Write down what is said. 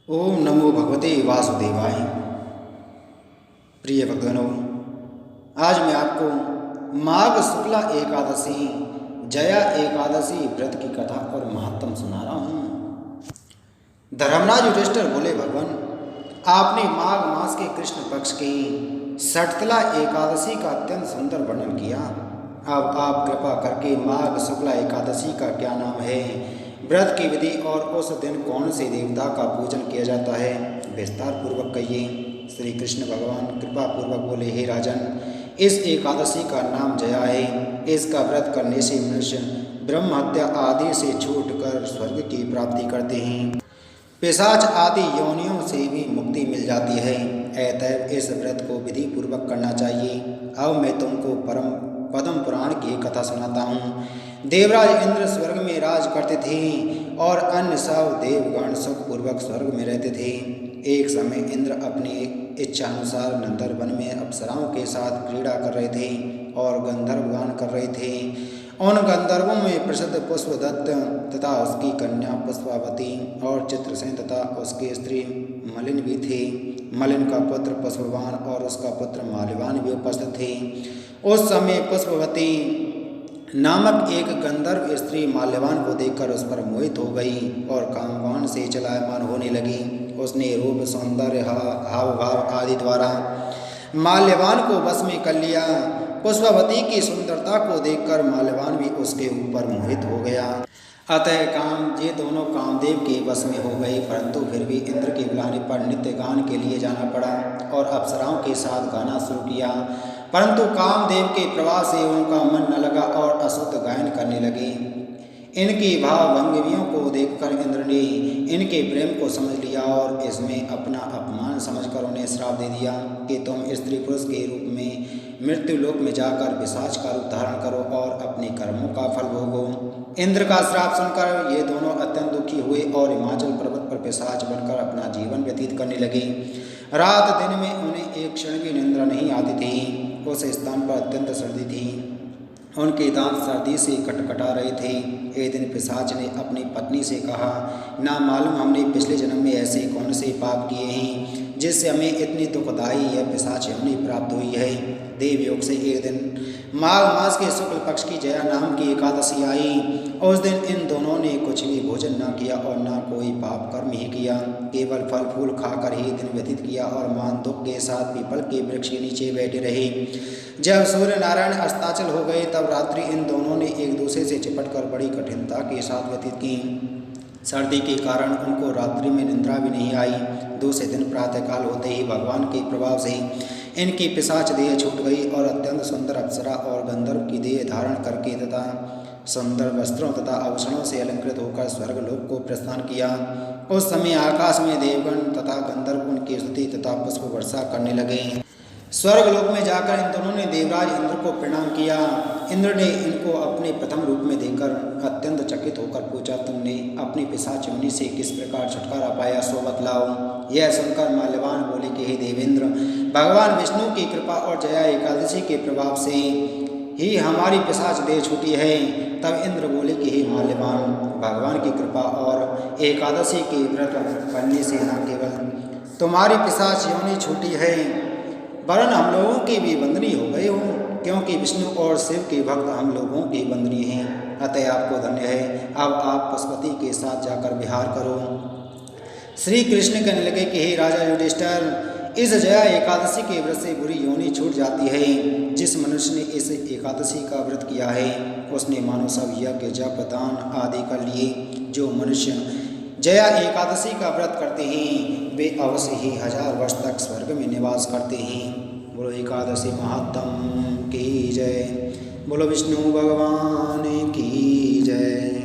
ओम नमो भगवते वासुदेवाय। प्रिय भक्तगणों, आज मैं आपको माघ शुक्ला एकादशी जया एकादशी व्रत की कथा और महात्म सुना रहा हूँ। धर्मराज युधिष्ठिर बोले, भगवान, आपने माघ मास के कृष्ण पक्ष की षटतला एकादशी का अत्यंत सुंदर वर्णन किया। अब आप कृपा करके माघ शुक्ला एकादशी का क्या नाम है, व्रत की विधि और उस दिन कौन से देवता का पूजन किया जाता है, विस्तार पूर्वक कहिए। श्री कृष्ण भगवान कृपा पूर्वक बोले, हे राजन, इस एकादशी का नाम जया है। इसका व्रत करने से मनुष्य ब्रह्म हत्या आदि से छूटकर स्वर्ग की प्राप्ति करते हैं, पिशाच आदि योनियों से भी मुक्ति मिल जाती है। अतएव इस व्रत को विधि पूर्वक करना चाहिए। अब मैं तुमको पद्म पुराण की कथा सुनाता हूँ। देवराज इंद्र स्वर्ग में राज करते थे और अन्य सब देवगण सुखपूर्वक स्वर्ग में रहते थे। एक समय इंद्र अपनी इच्छानुसार नंदर वन में अप्सराओं के साथ क्रीड़ा कर रहे थे और गंधर्व गान कर रहे थे। उन गंधर्वों में प्रसिद्ध पुष्पदत्त तथा उसकी कन्या पुष्पावती और चित्रसेन तथा उसकी स्त्री मलिन भी थे। मलिन का पुत्र पुष्पवान और उसका पुत्र माल्यवान भी उपस्थित थे। उस समय पुष्पवती नामक एक गंधर्व स्त्री माल्यवान को देखकर उस पर मोहित हो गई और कामवान से चलायमान होने लगी। उसने रूप, सौंदर्य, हाव भाव आदि द्वारा माल्यवान को वश में कर लिया। पुष्पवती की सुंदरता को देखकर माल्यवान भी उसके ऊपर मोहित हो गया। अतः ये दोनों कामदेव के वश में हो गए, परंतु फिर भी इंद्र के बुलाने पर नित्य गान के लिए जाना पड़ा और अप्सराओं के साथ गाना शुरू किया। परंतु कामदेव के प्रभाव से उनका मन न लगा और अशुद्ध गायन करने लगे। इनकी भाव भंगियों को देखकर इंद्र ने इनके प्रेम को समझ लिया और इसमें अपना अपमान समझकर उन्हें श्राप दे दिया कि तुम स्त्री पुरुष के रूप में मृत्यु लोक में जाकर पिशाच का रूप धारण करो और अपने कर्मों का फल भोगो। इंद्र का श्राप सुनकर ये दोनों अत्यंत दुखी हुए और हिमाचल पर्वत पर पिशाच बनकर अपना जीवन व्यतीत करने लगे। रात दिन में उन्हें एक क्षण भी निंद्रा नहीं आती थी। उस स्थान पर अत्यंत सर्दी थी, उनके दांत सर्दी से कटकटा रहे थे। एक दिन पिशाच ने अपनी पत्नी से कहा, ना मालूम हमने पिछले जन्म में ऐसे कौन से पाप किए हैं जिससे हमें इतनी दुखदायी यह पिशाच योनि प्राप्त हुई है। देवयोग से एक दिन माघ मास के शुक्ल पक्ष की जया नाम की एकादशी आई। उस दिन इन दोनों ने कुछ भी भोजन न किया और न कोई पाप कर्म ही किया, केवल फल फूल खाकर ही दिन व्यतीत किया और मान दुख के साथ पीपल के वृक्ष के नीचे बैठे रहे। जब सूर्य नारायण अस्ताचल हो गए तब रात्रि इन दोनों ने एक दूसरे से चिपटकर बड़ी कठिनता के साथ व्यतीत की। सर्दी के कारण उनको रात्रि में निद्रा भी नहीं आई। दूसरे दिन प्रातःकाल होते ही भगवान के प्रभाव से इनकी पिशाच देह छूट गई और अत्यंत सुंदर अप्सरा और गंधर्व की देह धारण करके तथा सुंदर वस्त्रों तथा आभूषणों से अलंकृत होकर स्वर्गलोक को प्रस्थान किया। उस समय आकाश में देवगण तथा गंधर्व उनकी स्तुति तथा पुष्प वर्षा करने लगे। स्वर्गलोक में जाकर इन दोनों ने देवराज इंद्र को प्रणाम किया। इंद्र ने इनको अपने प्रथम रूप में देखकर अत्यंत चकित होकर पूछा, तुमने अपनी पिशाच योनि से किस प्रकार छुटकारा पाया, सो बतलाओ। यह सुनकर माल्यवान बोले कि हे देवेंद्र, भगवान विष्णु की कृपा और जया एकादशी के प्रभाव से ही हमारी पिशाच देह छूटी है। तब इंद्र बोले कि हे माल्यवान, भगवान की कृपा और एकादशी के व्रत करने से न केवल तुम्हारी पिशाच योनि छूटी है वरन हम लोगों की भी बंधनी हो गए हो, क्योंकि विष्णु और शिव के भक्त हम लोगों की बंधनी हैं। अतः आपको धन्य है। अब आप पुष्पवती के साथ जाकर विहार करो। श्री कृष्ण कहने लगे कि हे राजा युधिष्ठिर, इस जया एकादशी के व्रत से बुरी योनि छूट जाती है। जिस मनुष्य ने इस एकादशी का व्रत किया है उसने मानो सब यज्ञ जप दान आदि कर लिए। जो मनुष्य जया एकादशी का व्रत करते हैं वे अवश्य ही 1000 वर्ष तक स्वर्ग में निवास करते हैं। बोलो एकादशी महात्म की जय। बोलो विष्णु भगवान की जय।